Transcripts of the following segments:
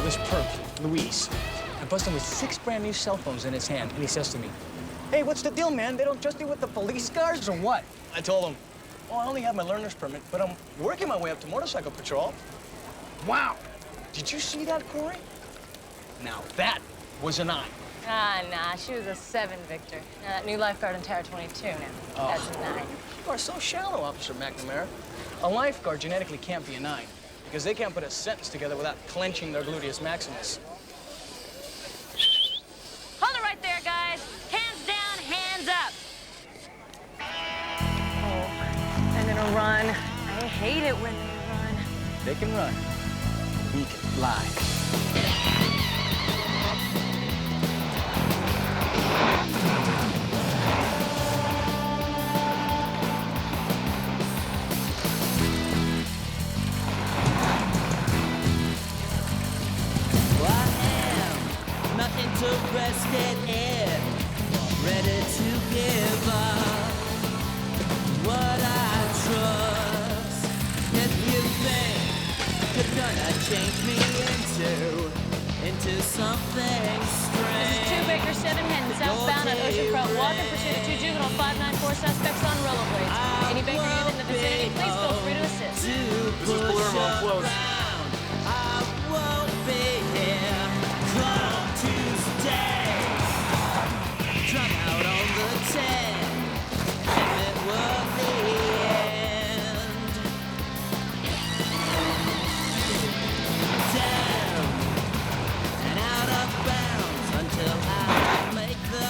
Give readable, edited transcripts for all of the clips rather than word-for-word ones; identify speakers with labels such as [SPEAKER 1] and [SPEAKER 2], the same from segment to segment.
[SPEAKER 1] Well, this perp, Luis, I bust him with 6 brand new cell phones in his hand, and he says to me, "Hey, what's the deal, man? They don't trust you with the police cars or what?" I told him, "Oh, I only have my learner's permit, but I'm working my way up to motorcycle patrol." Wow. Did you see that, Corey? Now, that was an eye.
[SPEAKER 2] Nah, she was a 7, Victor. That new lifeguard in Tower 22 now.
[SPEAKER 1] Oh.
[SPEAKER 2] That's a 9.
[SPEAKER 1] You are so shallow, Officer McNamara. A lifeguard genetically can't be a 9 because they can't put a sentence together without clenching their gluteus maximus.
[SPEAKER 2] Hold it right there, guys. Hands down, hands up. Oh, and it'll run. I hate it when they run.
[SPEAKER 1] They can run. We can fly.
[SPEAKER 3] Interested in, ready to give up what I trust. If you think you're gonna change me into something strange.
[SPEAKER 2] This is 2 Baker 7 heading southbound on Oceanfront Walk in pursuit of 2 juvenile 594 suspects on rollerblades. Any Baker youth in the vicinity, please feel free to assist.
[SPEAKER 1] This is Palermo, close.
[SPEAKER 3] I won't be here. Come Tuesday. Drop out on the 10. If it were the end. Down and out of bounds until I make the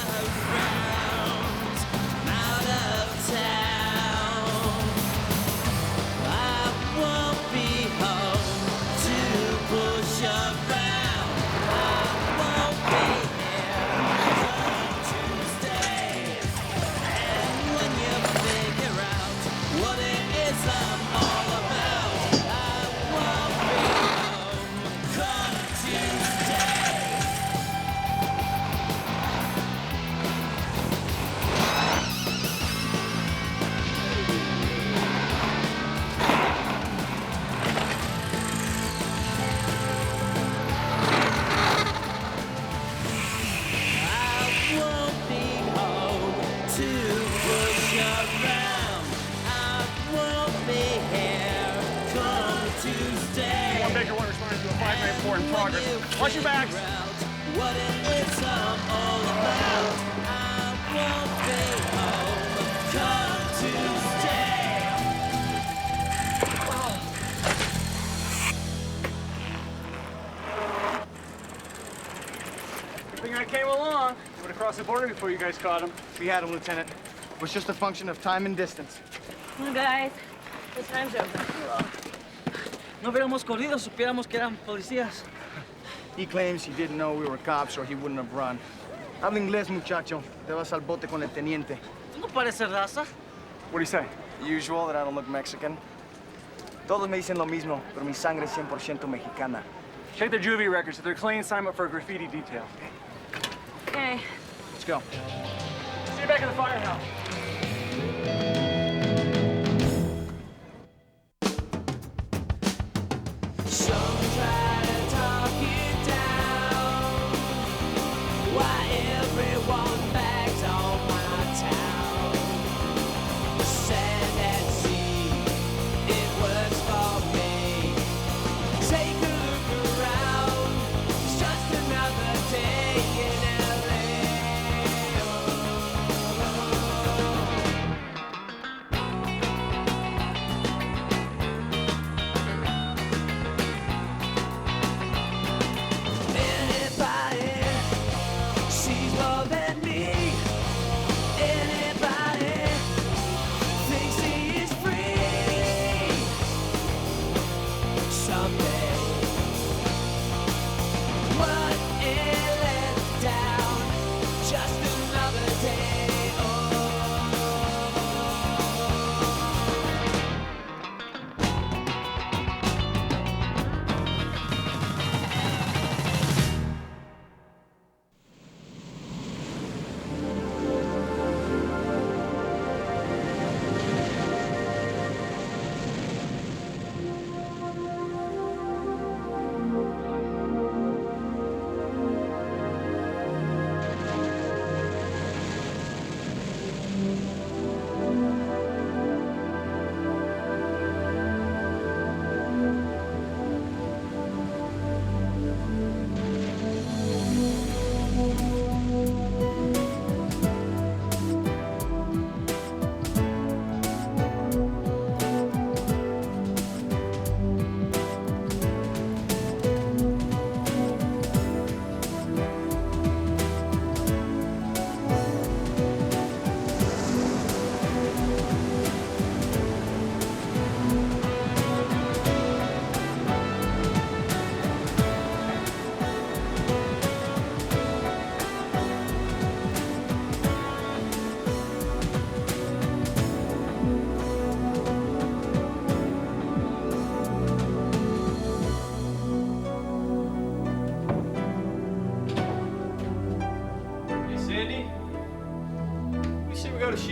[SPEAKER 3] rounds. Out of town. I won't be home to push around. I won't be here on Tuesday. And when you figure out what it is I'm all about, I won't be home come Tuesday. I won't be home to push around. I won't be here come Tuesday.
[SPEAKER 4] 1 Baker 1 responding to a 594 in progress. Watch your backs.
[SPEAKER 3] What it is I'm all about. I won't be home come Tuesday.
[SPEAKER 4] Good thing I came along. Would have crossed the border before you guys caught him.
[SPEAKER 1] We had him, Lieutenant. It was just a function of time and distance.
[SPEAKER 2] Come on, guys. The time's over.
[SPEAKER 5] No hubiéramos corrido, supiéramos que eran policías.
[SPEAKER 1] He claims he didn't know we were cops or he wouldn't have run. Habla inglés, muchacho. Te vas al bote con el teniente.
[SPEAKER 5] ¿Tú no pareces raza?
[SPEAKER 4] What do you say?
[SPEAKER 1] The usual, that I don't look Mexican. Todos me dicen lo mismo, pero mi sangre es 100% mexicana.
[SPEAKER 4] Check their juvie records. If they're clean, sign up for a graffiti detail.
[SPEAKER 2] Okay.
[SPEAKER 1] Let's go.
[SPEAKER 4] See you back in the firehouse.
[SPEAKER 3] Some try to talk it down. Why everyone bags on my town? The sand and sea, it works for me. Take a look around. It's just another day in LA.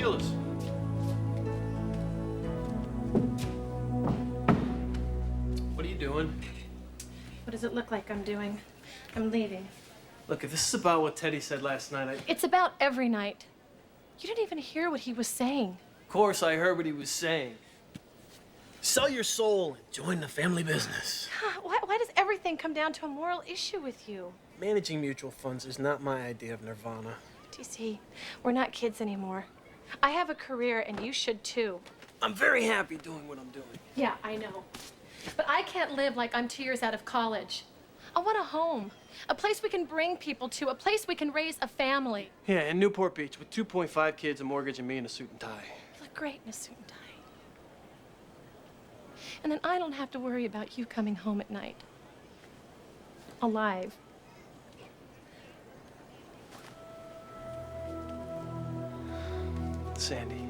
[SPEAKER 6] Sheila's. What are you doing?
[SPEAKER 7] What does it look like I'm doing? I'm leaving.
[SPEAKER 6] Look, if this is about what Teddy said last night,
[SPEAKER 7] It's about every night. You didn't even hear what he was saying.
[SPEAKER 6] Of course I heard what he was saying. Sell your soul and join the family business.
[SPEAKER 7] Why does everything come down to a moral issue with you?
[SPEAKER 6] Managing mutual funds is not my idea of nirvana.
[SPEAKER 7] TC, we're not kids anymore. I have a career and you should too.
[SPEAKER 6] I'm very happy doing what I'm doing.
[SPEAKER 7] Yeah, I know. But I can't live like I'm 2 years out of college. I want a home, a place we can bring people to, a place we can raise a family.
[SPEAKER 6] Yeah, in Newport Beach with 2.5 kids, a mortgage, and me in a suit and tie.
[SPEAKER 7] You look great in a suit and tie. And then I don't have to worry about you coming home at night. Alive.
[SPEAKER 6] Sandy.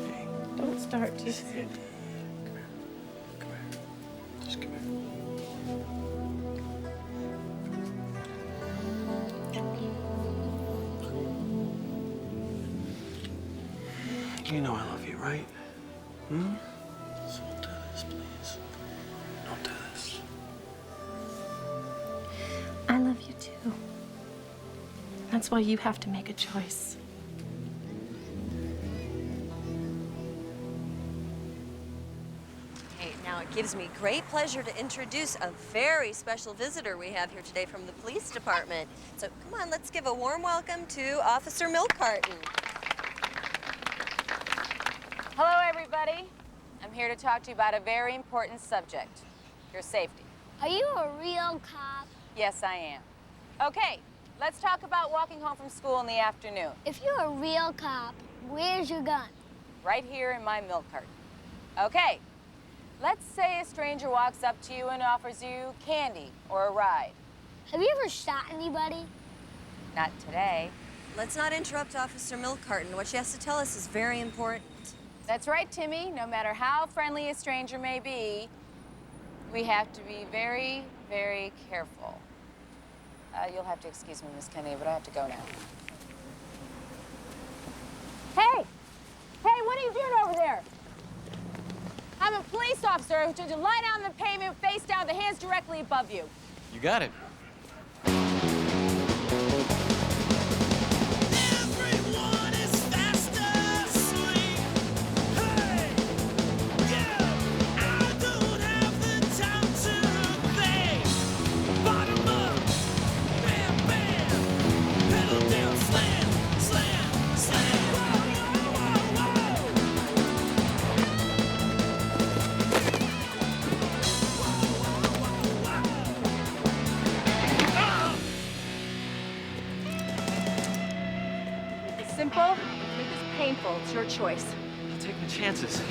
[SPEAKER 6] Hey.
[SPEAKER 7] Don't start, TC.
[SPEAKER 6] Sandy. Come here. Come here. Just come here. You know I love you, right? Hmm? So don't do this, please. Don't do this.
[SPEAKER 7] I love you too. That's why you have to make a choice.
[SPEAKER 8] Hey, now it gives me great pleasure to introduce a very special visitor we have here today from the police department. So come on, let's give a warm welcome to Officer Milk Carton.
[SPEAKER 9] Hello, everybody. I'm here to talk to you about a very important subject, your safety.
[SPEAKER 10] Are you a real cop?
[SPEAKER 9] Yes, I am. Okay, let's talk about walking home from school in the afternoon.
[SPEAKER 10] If you're a real cop, where's your gun?
[SPEAKER 9] Right here in my milk carton. Okay, let's say a stranger walks up to you and offers you candy or a ride.
[SPEAKER 10] Have you ever shot anybody?
[SPEAKER 9] Not today.
[SPEAKER 8] Let's not interrupt Officer Milk Carton. What she has to tell us is very important.
[SPEAKER 9] That's right, Timmy. No matter how friendly a stranger may be, we have to be very, very careful. You'll have to excuse me, Miss Kennedy, but I have to go now. Hey! Hey, what are you doing over there? I'm a police officer who told you to lie down on the pavement, face down, the hands directly above you.
[SPEAKER 6] You got it.
[SPEAKER 3] Everyone is fast asleep. Hey, yeah, I don't have the time to think. Bottom up, bam, bam, pedal down, slam, slam, slam. Whoa, whoa,
[SPEAKER 9] It's simple, make this painful. It's your choice.
[SPEAKER 6] I'll take my chances.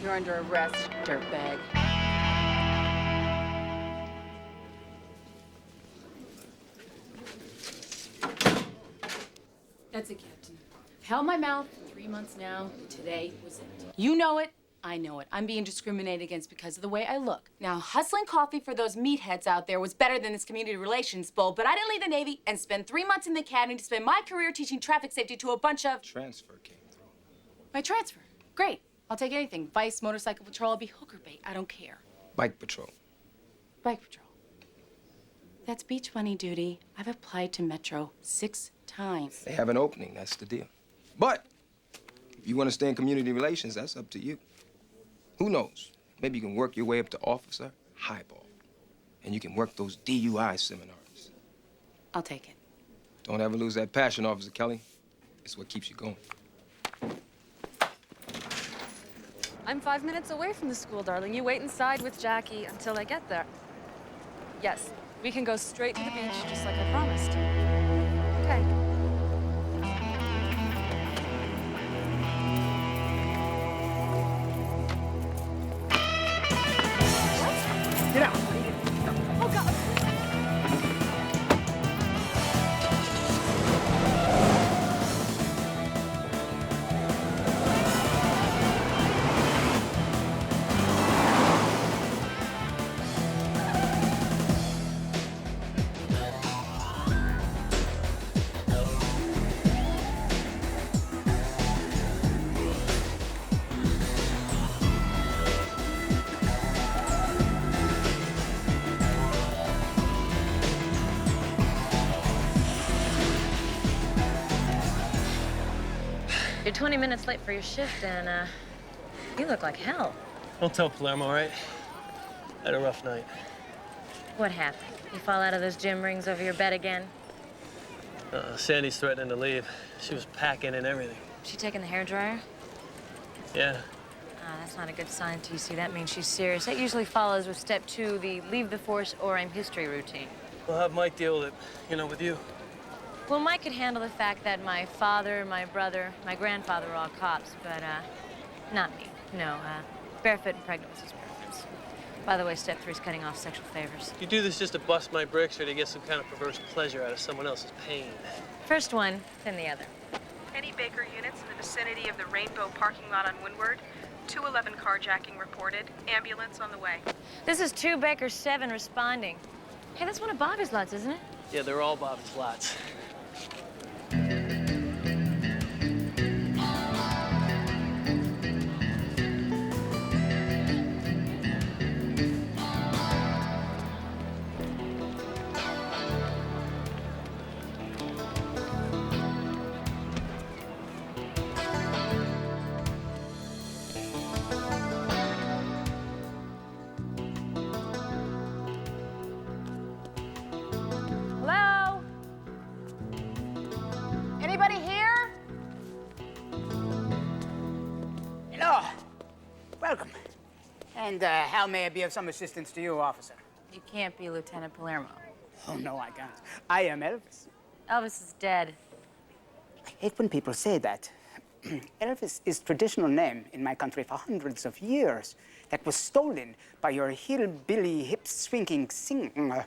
[SPEAKER 9] You're under arrest, dirtbag.
[SPEAKER 2] That's it, Captain. I've held my mouth for 3 months now. Today was it. You know it. I know it. I'm being discriminated against because of the way I look. Now, hustling coffee for those meatheads out there was better than this community relations bull, but I didn't leave the Navy and spend 3 months in the academy to spend my career teaching traffic safety to a bunch of...
[SPEAKER 11] Transfer came through.
[SPEAKER 2] My transfer. Great. I'll take anything. Vice, motorcycle patrol, I'll be hooker bait. I don't care.
[SPEAKER 11] Bike patrol.
[SPEAKER 2] Bike patrol. That's beach money duty. I've applied to Metro 6 times.
[SPEAKER 11] They have an opening, that's the deal. But if you want to stay in community relations, that's up to you. Who knows? Maybe you can work your way up to officer highball. And you can work those DUI seminars.
[SPEAKER 2] I'll take it.
[SPEAKER 11] Don't ever lose that passion, Officer Kelly. It's what keeps you going.
[SPEAKER 12] I'm 5 minutes away from the school, darling. You wait inside with Jackie until I get there. Yes, we can go straight to the beach, just like I promised. Okay.
[SPEAKER 1] Get out.
[SPEAKER 12] Oh, God.
[SPEAKER 13] You're 20 minutes late for your shift, and, you look like hell.
[SPEAKER 6] Don't tell Palermo, all right? I had a rough night.
[SPEAKER 13] What happened? You fall out of those gym rings over your bed again?
[SPEAKER 6] Sandy's threatening to leave. She was packing and everything.
[SPEAKER 13] She taking the hairdryer?
[SPEAKER 6] Yeah.
[SPEAKER 13] That's not a good sign, TC. That means she's serious. That usually follows with step 2, the leave the force or I'm history routine.
[SPEAKER 6] We'll have Mike deal with it, you know, with you.
[SPEAKER 13] Well, Mike could handle the fact that my father, my brother, my grandfather are all cops, but, not me. No, barefoot and pregnant was his preference. By the way, step 3 is cutting off sexual favors.
[SPEAKER 6] You do this just to bust my bricks or to get some kind of perverse pleasure out of someone else's pain.
[SPEAKER 13] First one, then the other.
[SPEAKER 14] Any Baker units in the vicinity of the Rainbow parking lot on Windward? 211 carjacking reported. Ambulance on the way.
[SPEAKER 13] This is 2 Baker 7 responding. Hey, that's one of Bobby's lots, isn't it?
[SPEAKER 6] Yeah, they're all Bobby's lots.
[SPEAKER 9] Hello? Anybody here?
[SPEAKER 15] Hello. Welcome. And how may I be of some assistance to you, officer?
[SPEAKER 9] You can't be Lieutenant Palermo.
[SPEAKER 15] Oh, no, I can't. I am Elvis.
[SPEAKER 13] Elvis is dead.
[SPEAKER 15] I hate when people say that. Elvis is traditional name in my country for hundreds of years that was stolen by your hillbilly, hip-swinging singer.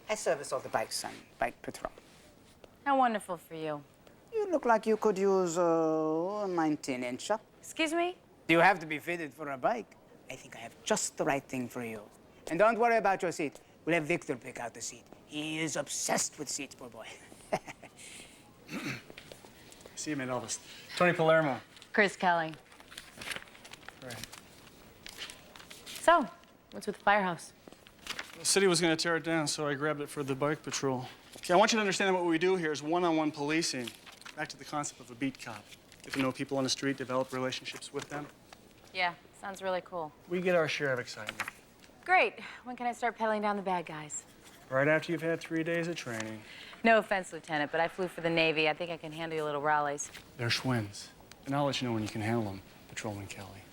[SPEAKER 15] I service all the bikes on bike patrol.
[SPEAKER 9] How wonderful for you.
[SPEAKER 15] You look like you could use a 19-incher.
[SPEAKER 9] Excuse me?
[SPEAKER 15] You have to be fitted for a bike. I think I have just the right thing for you. And don't worry about your seat. We'll have Victor pick out the seat. He is obsessed with seats, poor boy.
[SPEAKER 4] See you, man, Elvis. Tony Palermo.
[SPEAKER 9] Chris Kelly.
[SPEAKER 4] Right.
[SPEAKER 9] So, what's with the firehouse?
[SPEAKER 4] The city was going to tear it down, so I grabbed it for the bike patrol. Okay, I want you to understand that what we do here is one-on-one policing. Back to the concept of a beat cop. Get to know people on the street, develop relationships with them.
[SPEAKER 9] Yeah, sounds really cool.
[SPEAKER 4] We get our share of excitement.
[SPEAKER 9] Great. When can I start peddling down the bad guys?
[SPEAKER 4] Right after you've had 3 days of training.
[SPEAKER 9] No offense, Lieutenant, but I flew for the Navy. I think I can handle your little rallies.
[SPEAKER 4] They're Schwinns. And I'll let you know when you can handle them, Patrolman Kelly.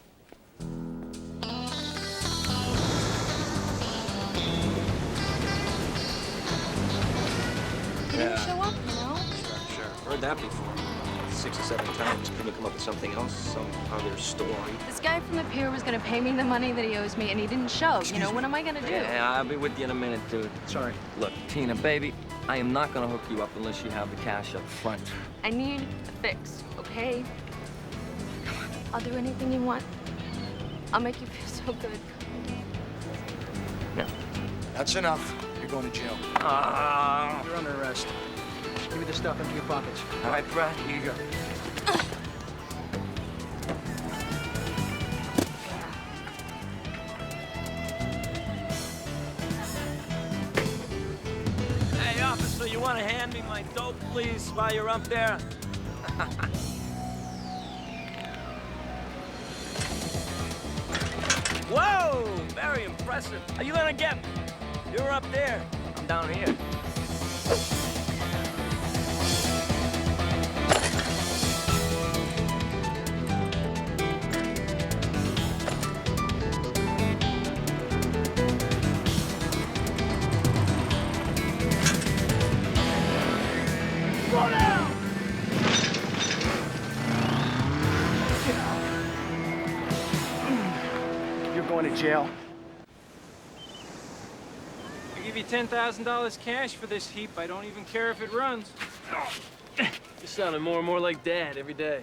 [SPEAKER 7] He didn't show up, you know?
[SPEAKER 11] Sure. Heard that before. 6 or 7 times. Couldn't you come up with something else? Some other story?
[SPEAKER 7] This guy from the pier was gonna pay me the money that he owes me, and he didn't show. You know, what am I gonna do?
[SPEAKER 5] Yeah, I'll be with you in a minute, dude.
[SPEAKER 11] Sorry.
[SPEAKER 5] Look, Tina, baby, I am not gonna hook you up unless you have the cash up front.
[SPEAKER 7] I need a fix, okay? I'll do anything you want. I'll make you feel so good.
[SPEAKER 5] No.
[SPEAKER 1] That's enough. You're going to jail. You're under arrest. Give me the stuff into your pockets.
[SPEAKER 5] All right, Brad, here you go. Hey, officer, you want to hand me my dope, please, while you're up there? Whoa, very impressive. Are you gonna get me? You're up there. I'm down here.
[SPEAKER 3] Go down!
[SPEAKER 15] You're going to jail.
[SPEAKER 4] I give you $10,000 cash for this heap. I don't even care if it runs.
[SPEAKER 6] You're sounding more and more like Dad every day.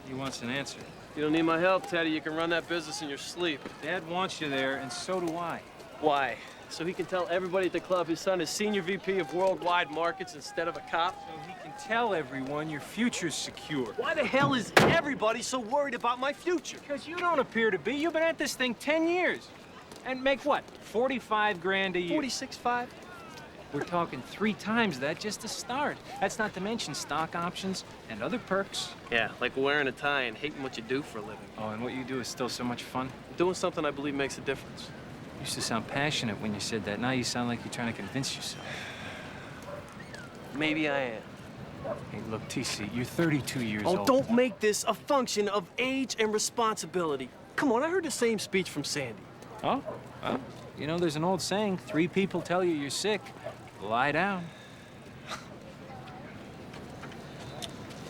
[SPEAKER 4] He wants an answer.
[SPEAKER 6] You don't need my help, Teddy. You can run that business in your sleep.
[SPEAKER 4] Dad wants you there, and so do I.
[SPEAKER 6] Why? So he can tell everybody at the club his son is Senior VP of Worldwide Markets instead of a cop?
[SPEAKER 4] So he can tell everyone your future's secure.
[SPEAKER 6] Why the hell is everybody so worried about my future?
[SPEAKER 4] Because you don't appear to be. You've been at this thing 10 years. And make what? 45 grand a year.
[SPEAKER 6] 46.5?
[SPEAKER 16] We're talking 3 times that just to start. That's not to mention stock options and other perks.
[SPEAKER 6] Yeah, like wearing a tie and hating what you do for a living.
[SPEAKER 16] Oh, and what you do is still so much fun.
[SPEAKER 6] Doing something I believe makes a difference.
[SPEAKER 16] You used to sound passionate when you said that. Now you sound like you're trying to convince yourself.
[SPEAKER 6] Maybe I am.
[SPEAKER 16] Hey, look, TC, you're 32 years
[SPEAKER 6] Oh,
[SPEAKER 16] old.
[SPEAKER 6] don't make this a function of age and responsibility. Come on, I heard the same speech from Sandy.
[SPEAKER 16] Oh? Well, you know, there's an old saying, 3 people tell you you're sick. Lie down.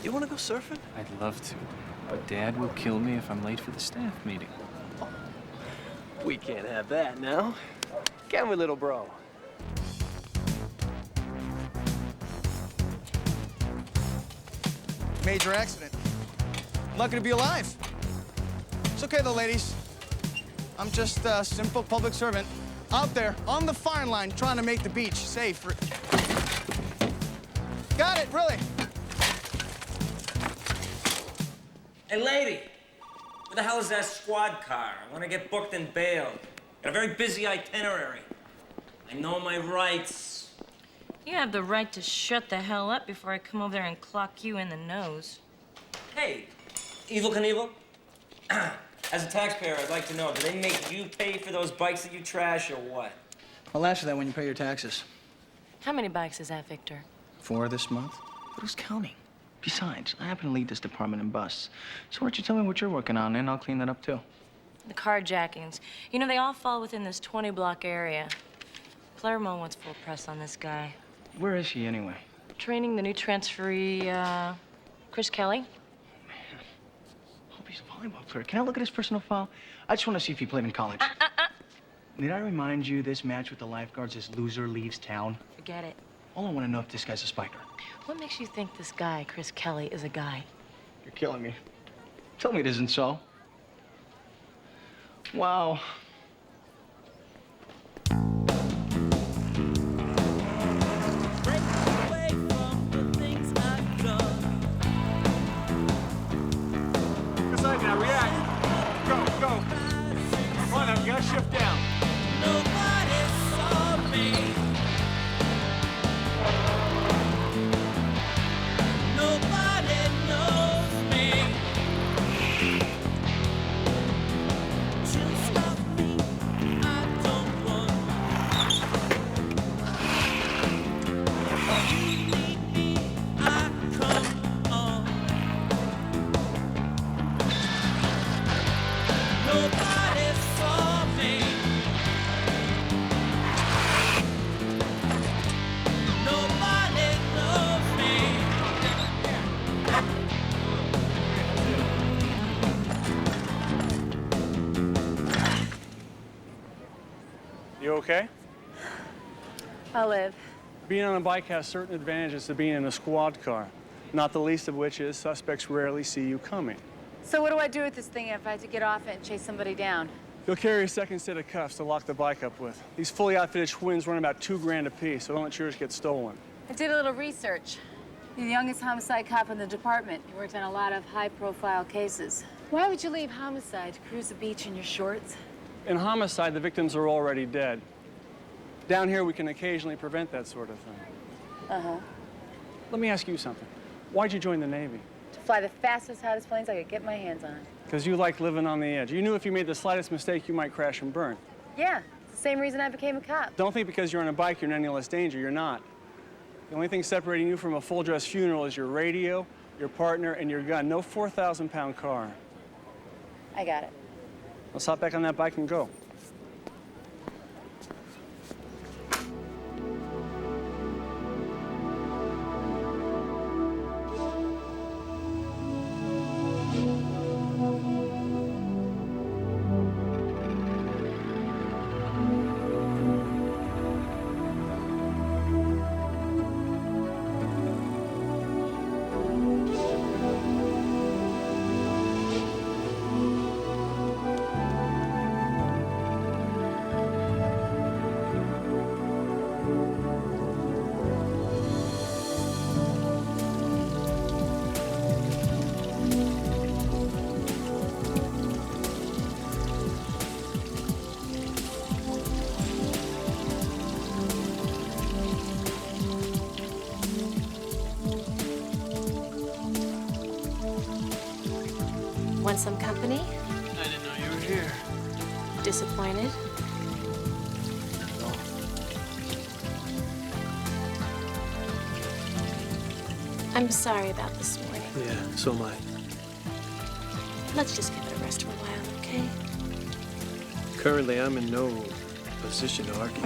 [SPEAKER 6] You want to go surfing?
[SPEAKER 16] I'd love to, but Dad will kill me if I'm late for the staff meeting.
[SPEAKER 6] We can't have that now. Can we, little bro?
[SPEAKER 1] Major accident. Lucky to be alive. It's okay though, ladies. I'm just a simple public servant out there on the fine line trying to make the beach safe for... Got it, really.
[SPEAKER 17] Hey, lady, where the hell is that squad car? I want to get booked and bailed. Got a very busy itinerary. I know my rights.
[SPEAKER 13] You have the right to shut the hell up before I come over there and clock you in the nose.
[SPEAKER 17] Hey, Evil Knievel, as a taxpayer, I'd like to know, do they make you pay for those bikes that you trash or what?
[SPEAKER 1] I'll answer that when you pay your taxes.
[SPEAKER 13] How many bikes is that, Victor?
[SPEAKER 1] 4 this month? But who's counting? Besides, I happen to lead this department in busts. So why don't you tell me what you're working on, and I'll clean that up too.
[SPEAKER 13] The carjackings. You know, they all fall within this 20-block area. Palermo wants full press on this guy.
[SPEAKER 1] Where is he, anyway?
[SPEAKER 13] Training the new transferee, Chris Kelly.
[SPEAKER 1] Hope he's a volleyball player. Can I look at his personal file? I just want to see if he played in college. Did I remind you this match with the lifeguards is loser leaves town?
[SPEAKER 13] Forget it.
[SPEAKER 1] All I want to know if this guy's a spiker.
[SPEAKER 13] What makes you think this guy, Chris Kelly, is a guy?
[SPEAKER 1] You're killing me. Tell me it isn't so. Wow.
[SPEAKER 4] Now react. Go, go. Come on now, you gotta shift down.
[SPEAKER 3] Nobody saw me. Nobody knows me. To stop me, I don't want. You need me, I come on. Nobody saw me. Nobody knows me.
[SPEAKER 4] You okay?
[SPEAKER 9] I'll live.
[SPEAKER 4] Being on a bike has certain advantages to being in a squad car, not the least of which is suspects rarely see you coming.
[SPEAKER 9] So what do I do with this thing if I had to get off it and chase somebody down?
[SPEAKER 4] You'll carry a second set of cuffs to lock the bike up with. These fully outfitted Schwinn's run about $2 grand a piece, so don't let yours get stolen.
[SPEAKER 9] I did a little research. You're the youngest homicide cop in the department. You worked on a lot of high-profile cases. Why would you leave homicide to cruise the beach in your shorts?
[SPEAKER 4] In homicide, the victims are already dead. Down here, we can occasionally prevent that sort of thing.
[SPEAKER 9] Uh-huh.
[SPEAKER 4] Let me ask you something. Why'd you join the Navy?
[SPEAKER 9] To fly the fastest, hottest planes I could get my hands on.
[SPEAKER 4] Because you like living on the edge. You knew if you made the slightest mistake, you might crash and burn.
[SPEAKER 9] Yeah, it's the same reason I became a cop.
[SPEAKER 4] Don't think because you're on a bike, you're in any less danger. You're not. The only thing separating you from a full-dress funeral is your radio, your partner, and your gun. No 4,000-pound car.
[SPEAKER 9] I got it.
[SPEAKER 4] Let's hop back on that bike and go.
[SPEAKER 7] Want some company?
[SPEAKER 6] I didn't know you were here.
[SPEAKER 7] Disappointed?
[SPEAKER 6] Not at all.
[SPEAKER 7] I'm sorry about this morning.
[SPEAKER 6] Yeah, so am I.
[SPEAKER 7] Let's just give it a rest for a while, okay?
[SPEAKER 6] Currently, I'm in no position to argue.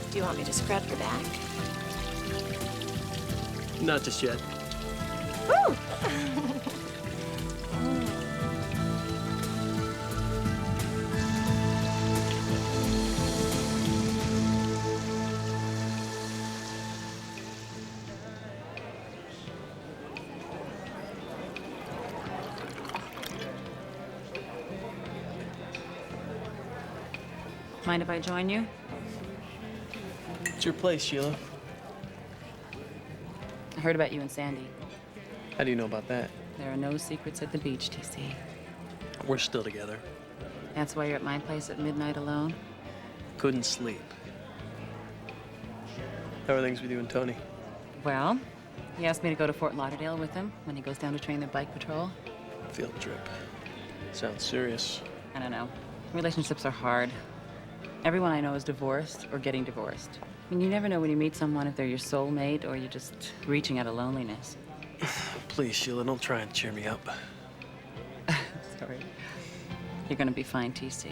[SPEAKER 7] Do you want me to scrub your back?
[SPEAKER 6] Not just yet.
[SPEAKER 7] Woo!
[SPEAKER 2] Mind if I join you?
[SPEAKER 6] It's your place, Sheila.
[SPEAKER 2] I heard about you and Sandy.
[SPEAKER 6] How do you know about that?
[SPEAKER 2] There are no secrets at the beach, TC.
[SPEAKER 6] We're still together.
[SPEAKER 2] That's why you're at my place at midnight alone?
[SPEAKER 6] Couldn't sleep. How are things with you and Tony?
[SPEAKER 2] Well, he asked me to go to Fort Lauderdale with him when he goes down to train the bike patrol.
[SPEAKER 6] Field trip. Sounds serious.
[SPEAKER 2] I don't know. Relationships are hard. Everyone I know is divorced or getting divorced. I mean, you never know when you meet someone if they're your soulmate or you're just reaching out of loneliness.
[SPEAKER 6] Please, Sheila, don't try and cheer me up.
[SPEAKER 2] Sorry. You're gonna be fine, TC.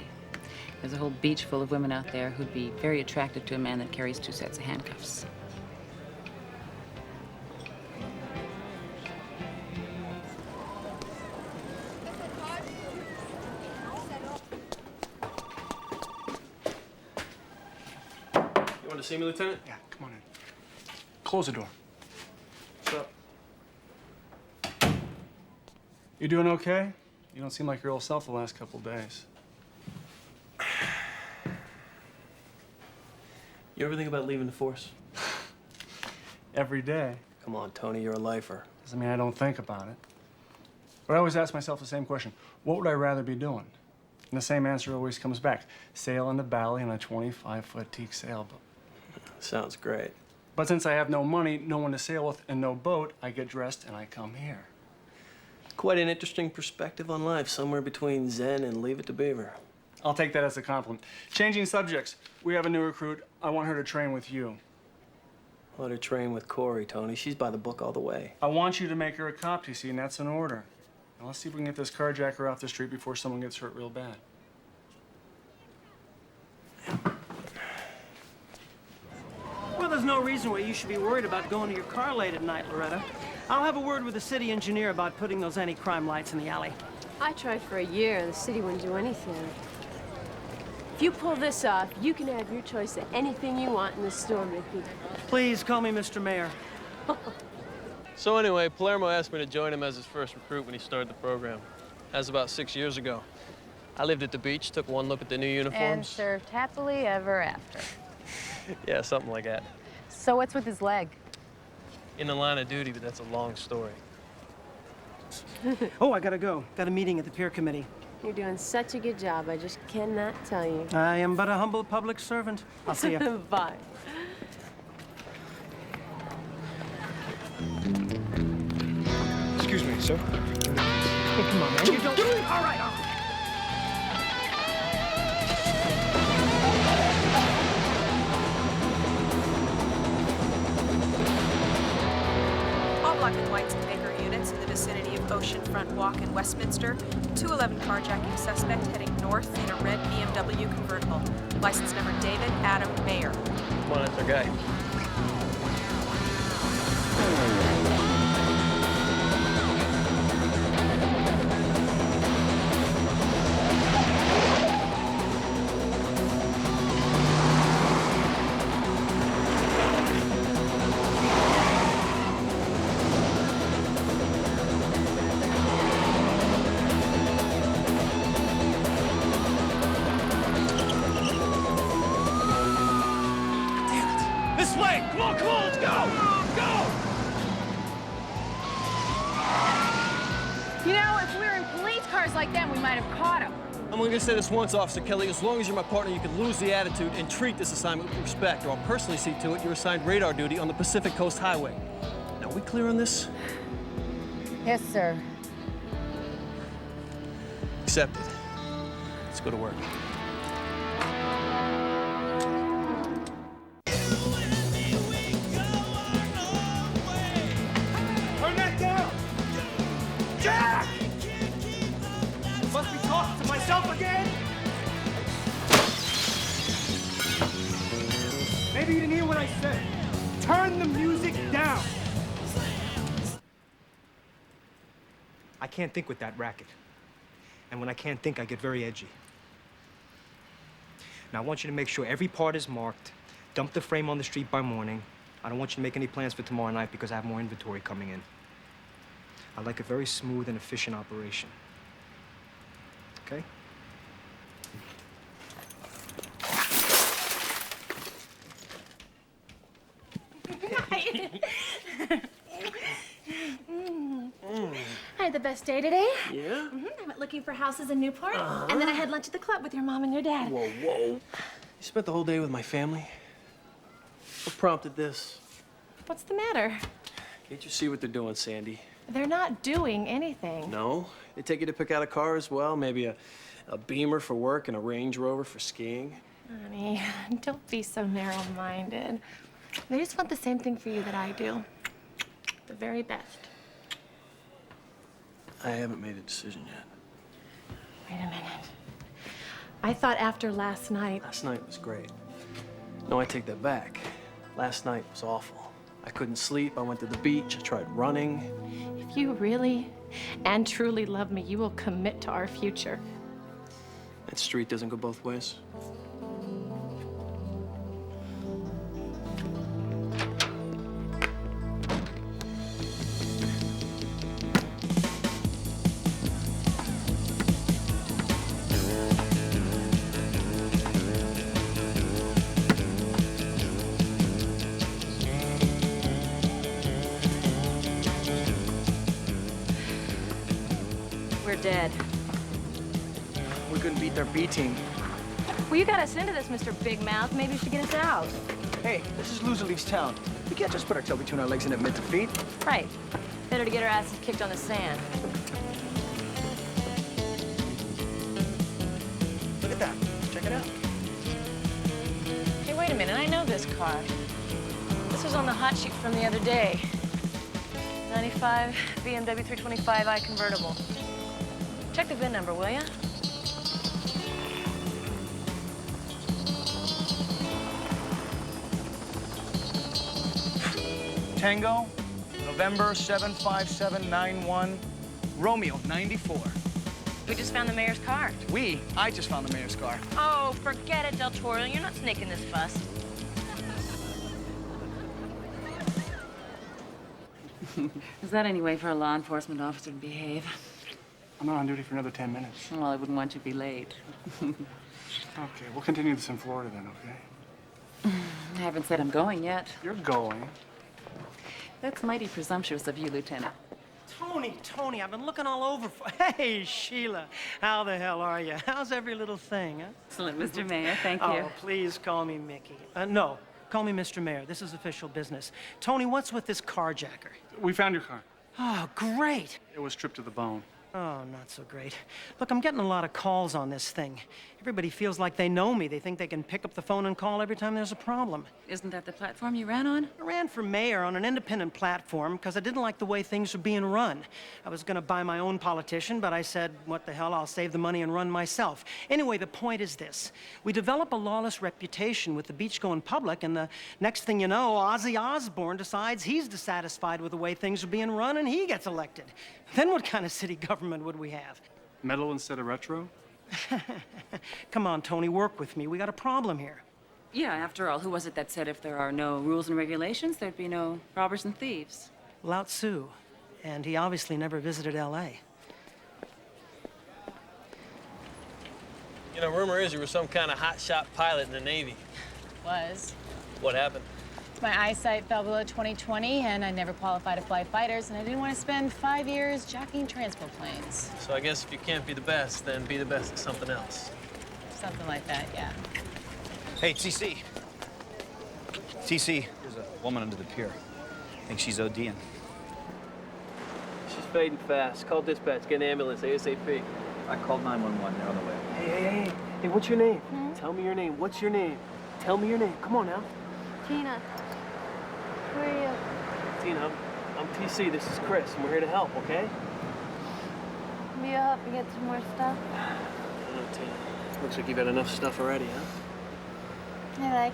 [SPEAKER 2] There's a whole beach full of women out there who'd be very attracted to a man that carries 2 sets of handcuffs.
[SPEAKER 6] You want to see me, Lieutenant?
[SPEAKER 4] Yeah, come on in. Close the door.
[SPEAKER 6] What's up?
[SPEAKER 4] You doing okay? You don't seem like your old self the last couple days.
[SPEAKER 6] You ever think about leaving the force?
[SPEAKER 4] Every day.
[SPEAKER 6] Come on, Tony, you're a lifer.
[SPEAKER 4] Doesn't mean I don't think about it. But I always ask myself the same question. What would I rather be doing? And the same answer always comes back. Sail in the Bally on a 25-foot teak sailboat.
[SPEAKER 6] Sounds great.
[SPEAKER 4] But since I have no money, no one to sail with, and no boat, I get dressed and I come here.
[SPEAKER 6] Quite an interesting perspective on life, somewhere between Zen and Leave It to Beaver.
[SPEAKER 4] I'll take that as a compliment. Changing subjects. We have a new recruit. I want her to train with you.
[SPEAKER 6] Let her train with Corey, Tony. She's by the book all the way.
[SPEAKER 4] I want you to make her a cop, TC, and that's an order. Now let's see if we can get this carjacker off the street before someone gets hurt real bad.
[SPEAKER 18] Well, there's no reason why you should be worried about going to your car late at night, Loretta. I'll have a word with the city engineer about putting those anti-crime lights in the alley.
[SPEAKER 19] I tried for a year, and the city wouldn't do anything. If you pull this off, you can have your choice of anything you want in the store, Mickey.
[SPEAKER 18] Please call me Mr. Mayor.
[SPEAKER 6] So anyway, Palermo asked me to join him as his first recruit when he started the program. That was about 6 years ago. I lived at the beach, took one look at the new
[SPEAKER 9] And
[SPEAKER 6] uniforms.
[SPEAKER 9] served happily ever after.
[SPEAKER 6] Yeah, something like that.
[SPEAKER 9] So what's with his leg?
[SPEAKER 6] In the line of duty, but that's a long story.
[SPEAKER 18] Oh, I gotta go. Got a meeting at the peer committee.
[SPEAKER 19] You're doing such a good job, I just cannot tell you.
[SPEAKER 18] I am but a humble public servant. I'll see you.
[SPEAKER 19] Bye.
[SPEAKER 11] Excuse me, sir.
[SPEAKER 18] Hey, come on, man. You don't... All right.
[SPEAKER 14] All black and whites and Baker units in the vicinity of Oceanfront Walk in Westminster. 211 carjacking suspect heading north in a red BMW convertible. License number David Adam Mayer.
[SPEAKER 6] Come on, that's our guy.
[SPEAKER 18] This way! Come on, let's go! Go!
[SPEAKER 9] You know, if we were in police cars like them, we might have caught him.
[SPEAKER 20] I'm only gonna say this once, Officer Kelly. As long as you're my partner, you can lose the attitude and treat this assignment with respect, or I'll personally see to it you're assigned radar duty on the Pacific Coast Highway. Now, are we clear on this?
[SPEAKER 9] Yes, sir.
[SPEAKER 6] Accepted. Let's go to work.
[SPEAKER 1] Turn that down! Jack! Must be talking to myself again? Maybe you didn't hear what I said. Turn the music down! I can't think with that racket. And when I can't think, I get very edgy. Now, I want you to make sure every part is marked. Dump the frame on the street by morning. I don't want you to make any plans for tomorrow night because I have more inventory coming in. I like a very smooth and efficient operation. Okay?
[SPEAKER 7] I had the best day today.
[SPEAKER 5] Yeah?
[SPEAKER 7] I went looking for houses in Newport, and then I had lunch at the club with your mom and your dad.
[SPEAKER 6] Whoa, whoa. You spent the whole day with my family? What prompted this?
[SPEAKER 7] What's the matter?
[SPEAKER 6] Can't you see what they're doing, Sandy?
[SPEAKER 7] They're not doing anything.
[SPEAKER 6] No? They take you to pick out a car as well? Maybe a Beamer for work and a Range Rover for skiing?
[SPEAKER 7] Honey, don't be so narrow-minded. They just want the same thing for you that I do. The very best.
[SPEAKER 6] I haven't made a decision yet.
[SPEAKER 7] Wait a minute. I thought after last night...
[SPEAKER 6] Last night was great. No, I take that back. Last night was awful. I couldn't sleep. I went to the beach. I tried running.
[SPEAKER 7] If you really and truly love me, you will commit to our future.
[SPEAKER 6] That street doesn't go both ways.
[SPEAKER 13] We're dead.
[SPEAKER 1] We couldn't beat their B team.
[SPEAKER 13] Well, you got us into this, Mr. Big Mouth. Maybe you should get us out.
[SPEAKER 1] Hey, this is Loser Leaves Town. We can't just put our tail between our legs and admit defeat.
[SPEAKER 13] Right. Better to get our asses kicked on the sand.
[SPEAKER 1] Look at that. Check it out.
[SPEAKER 13] Hey, wait a minute. I know this car. This was on the hot sheet from the other day. 95 BMW 325i convertible. Check the VIN number, will ya?
[SPEAKER 1] Tango, November 75791, Romeo 94.
[SPEAKER 13] We just found the mayor's car.
[SPEAKER 1] I just found the mayor's car.
[SPEAKER 13] Oh, forget it, Del Toro. You're not snaking this bust.
[SPEAKER 2] Is that any way for a law enforcement officer to behave?
[SPEAKER 4] I'm not on duty for another 10 minutes.
[SPEAKER 2] Well, I wouldn't want you to be late.
[SPEAKER 4] Okay, we'll continue this in Florida then, okay?
[SPEAKER 2] I haven't said I'm going yet.
[SPEAKER 4] You're going.
[SPEAKER 2] That's mighty presumptuous of you, Lieutenant.
[SPEAKER 18] Tony, I've been looking all over for... Hey, Sheila, how the hell are you? How's every little thing, huh?
[SPEAKER 2] Excellent, Mr. Mayor. Thank you.
[SPEAKER 18] Oh, please call me Mickey. No, call me Mr. Mayor. This is official business. Tony, what's with this carjacker?
[SPEAKER 4] We found your car.
[SPEAKER 18] Oh, great.
[SPEAKER 4] It was stripped to the bone.
[SPEAKER 18] Oh, not so great. Look, I'm getting a lot of calls on this thing. Everybody feels like they know me. They think they can pick up the phone and call every time there's a problem.
[SPEAKER 2] Isn't that the platform you ran on?
[SPEAKER 18] I ran for mayor on an independent platform because I didn't like the way things were being run. I was going to buy my own politician, but I said, what the hell, I'll save the money and run myself. Anyway, the point is this. We develop a lawless reputation with the beach going public, and the next thing you know, Ozzy Osbourne decides he's dissatisfied with the way things are being run, and he gets elected. Then what kind of city government would we have?
[SPEAKER 4] Metal instead of retro?
[SPEAKER 18] Come on, Tony, work with me. We got a problem here.
[SPEAKER 2] Yeah, after all, who was it that said if there are no rules and regulations, there'd be no robbers and thieves?
[SPEAKER 18] Lao Tzu. And he obviously never visited L.A.
[SPEAKER 6] You know, rumor is you were some kind of hotshot pilot in the Navy.
[SPEAKER 9] Was.
[SPEAKER 6] What happened?
[SPEAKER 9] My eyesight fell below 20/20, and I never qualified to fly fighters, and I didn't want to spend 5 years jockeying transport planes.
[SPEAKER 6] So I guess if you can't be the best, then be the best at something else.
[SPEAKER 9] Something like that, yeah.
[SPEAKER 21] Hey, TC. TC, there's a woman under the pier. I think she's ODing.
[SPEAKER 6] She's fading fast. Call dispatch. Get an ambulance ASAP.
[SPEAKER 21] I called 911. They're on the way.
[SPEAKER 18] Hey, what's your name? Tell me your name. What's your name? Tell me your name. Come on now.
[SPEAKER 13] Tina, where are you?
[SPEAKER 18] Tina, I'm TC. This is Chris, and we're here to help, okay?
[SPEAKER 13] Will you help me get some more stuff?
[SPEAKER 18] I don't know, Tina. Looks like you've got enough stuff already, huh?
[SPEAKER 13] I like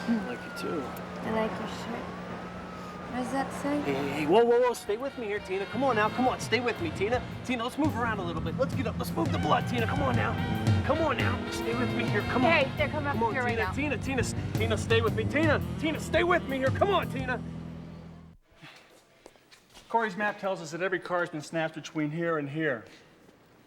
[SPEAKER 13] you.
[SPEAKER 18] I like you too.
[SPEAKER 13] I like your shirt. What does that say?
[SPEAKER 18] Hey, whoa, stay with me here, Tina. Come on now, come on, stay with me, Tina. Tina, let's move around a little bit. Let's get up, let's move the blood, Tina, come on now. Come on now, stay with me here, come on.
[SPEAKER 9] Hey, they're coming up
[SPEAKER 18] Come on,
[SPEAKER 9] here right
[SPEAKER 18] Tina,
[SPEAKER 9] now.
[SPEAKER 18] Tina, stay with me. Tina, stay with me here, come on, Tina.
[SPEAKER 4] Corey's map tells us that every car's been snapped between here and here.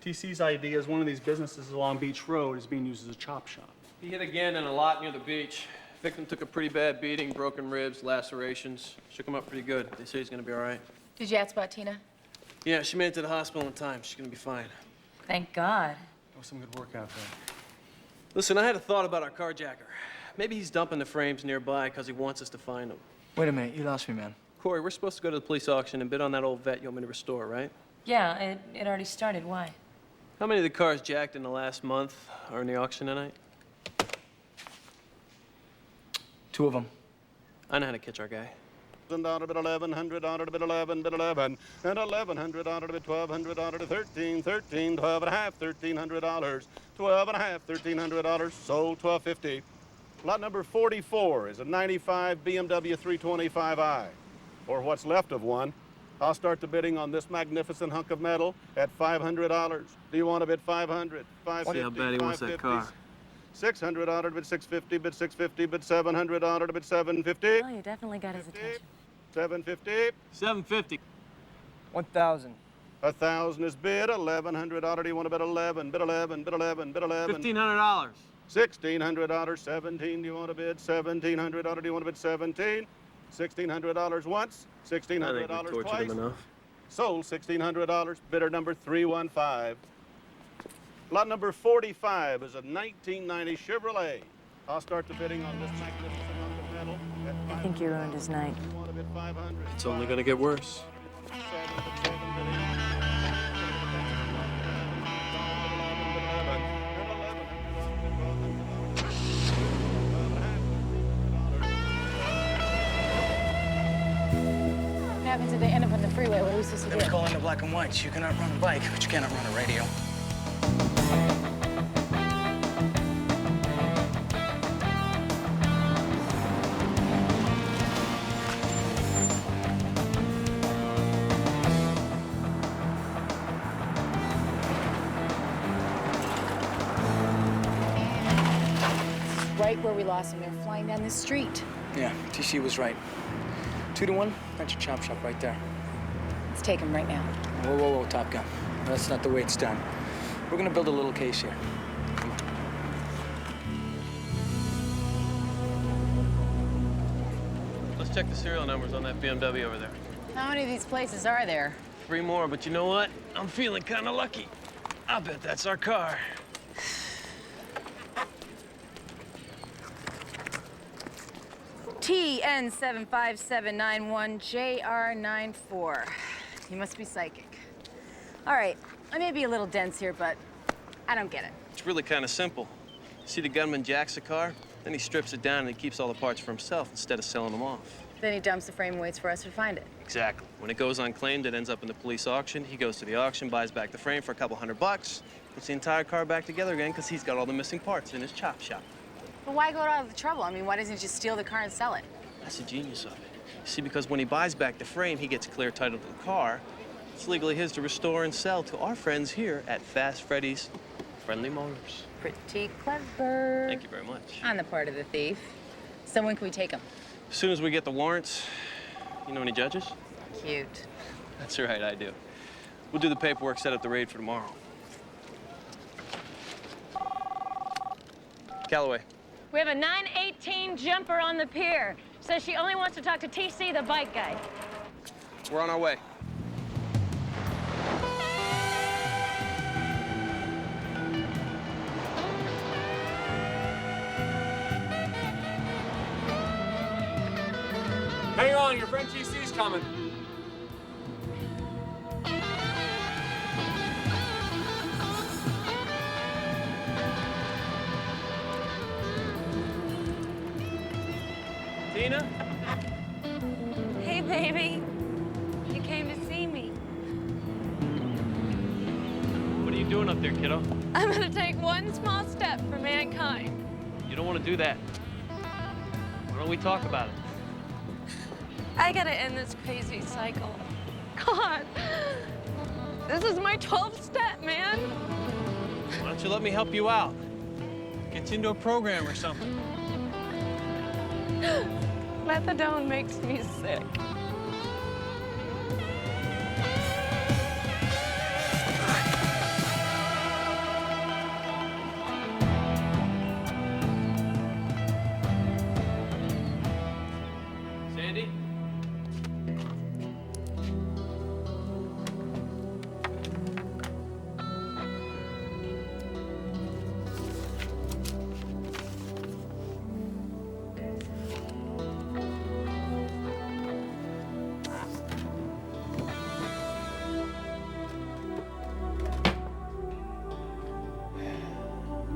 [SPEAKER 4] TC's idea is one of these businesses along Beach Road is being used as a chop shop.
[SPEAKER 6] He hit again in a lot near the beach. Victim took a pretty bad beating, broken ribs, lacerations. Shook him up pretty good. They say he's gonna be all right.
[SPEAKER 2] Did you ask about Tina?
[SPEAKER 6] Yeah, she made it to the hospital in time. She's gonna be fine.
[SPEAKER 13] Thank God.
[SPEAKER 4] That was some good work out there.
[SPEAKER 6] Listen, I had a thought about our carjacker. Maybe he's dumping the frames nearby because he wants us to find them.
[SPEAKER 1] Wait a minute, you lost me, man.
[SPEAKER 6] Corey, we're supposed to go to the police auction and bid on that old vet you want me to restore, right?
[SPEAKER 13] Yeah, it already started. Why?
[SPEAKER 6] How many of the cars jacked in the last month are in the auction tonight?
[SPEAKER 1] 2 of them.
[SPEAKER 6] I know how to catch our guy.
[SPEAKER 10] On to bid 1100, on to bid 11, bid 11, and 1100, on to bid 1200, on to 13, 13, 12 and a half, $1,300, 12 and a half, $1,300, sold 1250. Lot number 44 is a 95 BMW 325i, or what's left of one. I'll start the bidding on this magnificent hunk of metal at $500. Do you want to bid 500? 550,
[SPEAKER 6] See how bad he wants that car.
[SPEAKER 10] 600 on it, bid 650, bid 650, bid 700 on it, bid 750.
[SPEAKER 13] Well, you definitely got his attention.
[SPEAKER 10] 750.
[SPEAKER 6] 750.
[SPEAKER 21] 1,000.
[SPEAKER 10] 1,000 is bid. 1,100 on it. Do you want to bid 11? Bid 11. Bid 11. Bid 11.
[SPEAKER 6] $1,500.
[SPEAKER 10] $1,600. 17. Do you want to bid 1,700 on it? Do you want to bid 17? $1,600 once. $1,600 twice. Sold $1,600. Bidder number 315. Lot number 45 is a 1990 Chevrolet. I'll start the bidding on this magnificent hunk of metal.
[SPEAKER 13] I think you ruined his night.
[SPEAKER 10] You want to bid 500?
[SPEAKER 6] It's only gonna get worse.
[SPEAKER 2] What happens if they end up on the freeway? What are we supposed to
[SPEAKER 1] They
[SPEAKER 2] do?
[SPEAKER 1] was calling the black and whites. You cannot run a bike, but you cannot run a radio.
[SPEAKER 2] Right where we lost them. They're flying down this street.
[SPEAKER 1] Yeah, TC was right. 2 to 1, that's your chop shop right there.
[SPEAKER 2] Let's take them right now.
[SPEAKER 1] Whoa, Top Gun. That's not the way it's done. We're gonna build a little case here.
[SPEAKER 6] Let's check the serial numbers on that BMW over there.
[SPEAKER 2] How many of these places are there?
[SPEAKER 6] 3 more, but you know what? I'm feeling kind of lucky. I bet that's our car.
[SPEAKER 9] TN75791JR94. You must be psychic. All right, I may be a little dense here, but I don't get it.
[SPEAKER 6] It's really kind of simple. See, the gunman jacks the car, then he strips it down and he keeps all the parts for himself instead of selling them off.
[SPEAKER 9] Then he dumps the frame and waits for us to find it.
[SPEAKER 6] Exactly. When it goes unclaimed, it ends up in the police auction. He goes to the auction, buys back the frame for a couple $100, puts the entire car back together again because he's got all the missing parts in his chop shop.
[SPEAKER 9] But why go to all the trouble? I mean, why doesn't he just steal the car and sell it?
[SPEAKER 6] That's the genius of it. See, because when he buys back the frame, he gets clear title to the car. It's legally his to restore and sell to our friends here at Fast Freddy's Friendly Motors.
[SPEAKER 9] Pretty clever.
[SPEAKER 6] Thank you very much.
[SPEAKER 9] On the part of the thief. So when can we take him?
[SPEAKER 6] As soon as we get the warrants, you know any judges?
[SPEAKER 9] Cute.
[SPEAKER 6] That's right, I do. We'll do the paperwork, set up the raid for tomorrow. Callaway.
[SPEAKER 13] We have a 918 jumper on the pier. Says she only wants to talk to TC, the bike guy.
[SPEAKER 6] We're on our way.
[SPEAKER 22] Hang on, your friend TC's coming.
[SPEAKER 6] Tina?
[SPEAKER 13] Hey, baby. You came to see me.
[SPEAKER 6] What are you doing up there, kiddo?
[SPEAKER 13] I'm gonna take one small step for mankind.
[SPEAKER 6] You don't want to do that. Why don't we talk about it?
[SPEAKER 13] I gotta end this crazy cycle. God, this is my 12th step, man.
[SPEAKER 6] Why don't you let me help you out? Get you into a program or something.
[SPEAKER 13] Methadone makes me sick.
[SPEAKER 6] Sandy?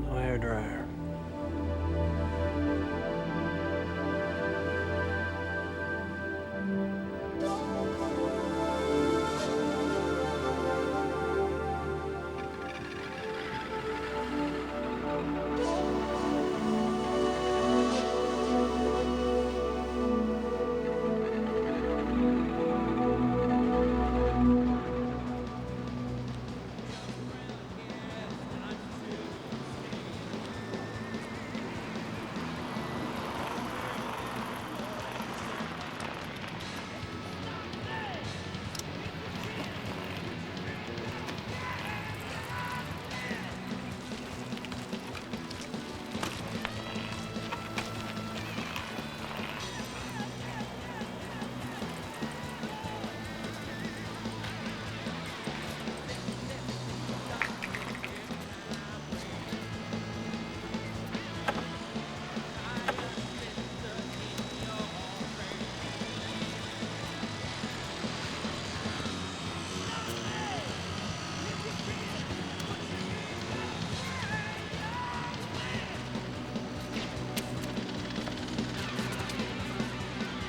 [SPEAKER 6] No hair dryer.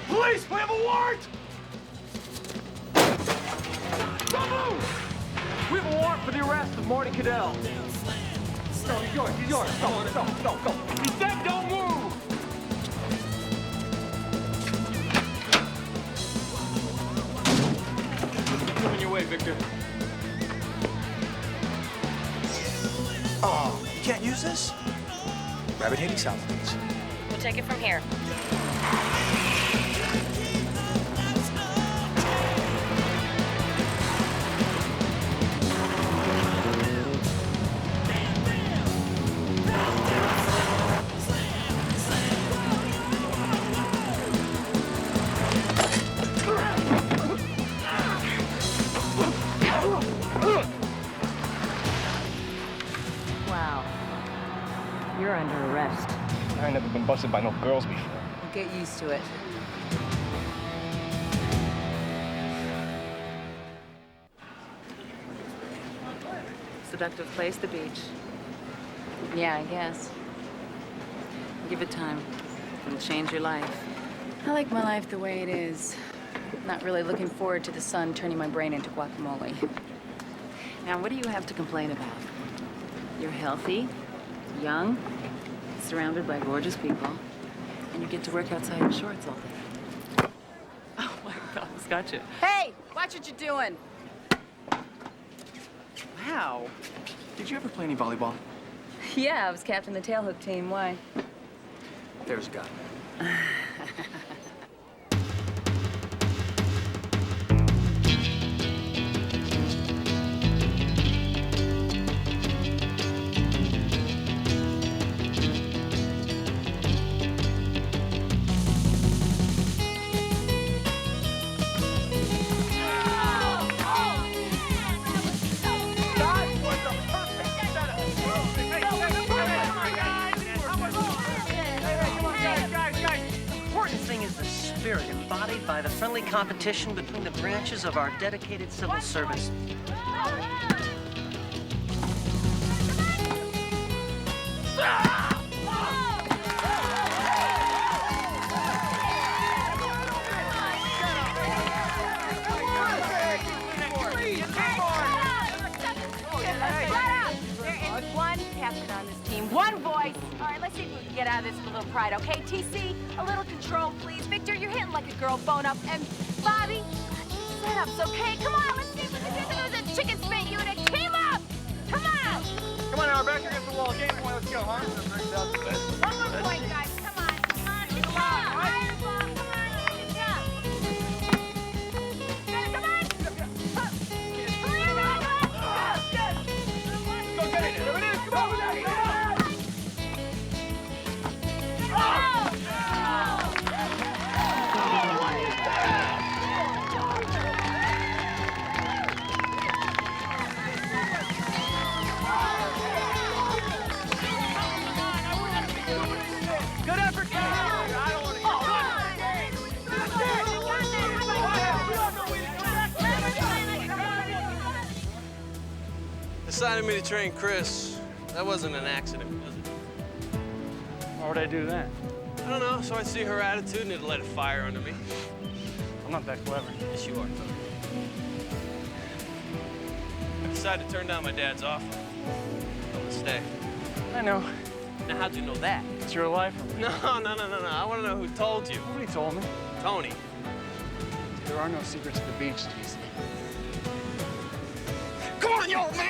[SPEAKER 3] Police, we have a warrant! Don't move! We have a warrant for the arrest of Marty Cadell. No, he's yours, he's yours. Go. He said don't move! Move in your way, Victor.
[SPEAKER 1] Oh, you can't use this? Rabbit Haiti South, please.
[SPEAKER 13] We'll take it from here. Wow. You're under arrest.
[SPEAKER 11] I ain't never been busted by no girls before.
[SPEAKER 2] Get used to it. Seductive place, the beach. Yeah, I guess. Give it time. It'll change your life. I like my life the way it is. Not really looking forward to the sun turning my brain into guacamole. Now, what do you have to complain about? You're healthy, young, surrounded by gorgeous people, and you get to work outside in shorts all day. Oh my God, it's got you. Hey, watch what you're doing.
[SPEAKER 1] Wow. Did you ever play any volleyball?
[SPEAKER 2] Yeah, I was captain of the tailhook team. Why?
[SPEAKER 1] There's a guy.
[SPEAKER 18] Embodied by the friendly competition between the branches of our dedicated civil service.
[SPEAKER 2] captain on this team. One voice. All right, let's see if we can get out of this with a little pride, okay? TC, a little control, please. Victor, you're hitting like a girl, bone up. And Bobby, set-ups, okay? Come on, let's see if we can do this. There's a chicken spit unit. Team up! Come on!
[SPEAKER 4] Come on now, we're back here against the wall. Game point, let's go, huh?
[SPEAKER 2] One more point, guys. Come on. Come on, hit the ball. Fire the ball. Come on, hit it, jump. Come on.
[SPEAKER 4] Go get it. There it is. Come on.
[SPEAKER 3] Good effort, guys. I don't want to
[SPEAKER 6] Decided me to train Chris. That wasn't an accident, was it?
[SPEAKER 4] Why would I do that?
[SPEAKER 6] I don't know. So I see her attitude and it lit a fire under me.
[SPEAKER 4] I'm not that clever.
[SPEAKER 6] Yes, you are, Tony. I decided to turn down my dad's offer. I'm gonna stay.
[SPEAKER 4] I know.
[SPEAKER 6] Now, how'd you know that?
[SPEAKER 4] It's your life.
[SPEAKER 6] No. I want to know who told you.
[SPEAKER 4] Nobody told me.
[SPEAKER 6] Tony.
[SPEAKER 4] There are no secrets at the beach, TC.
[SPEAKER 6] Come on, yo, man!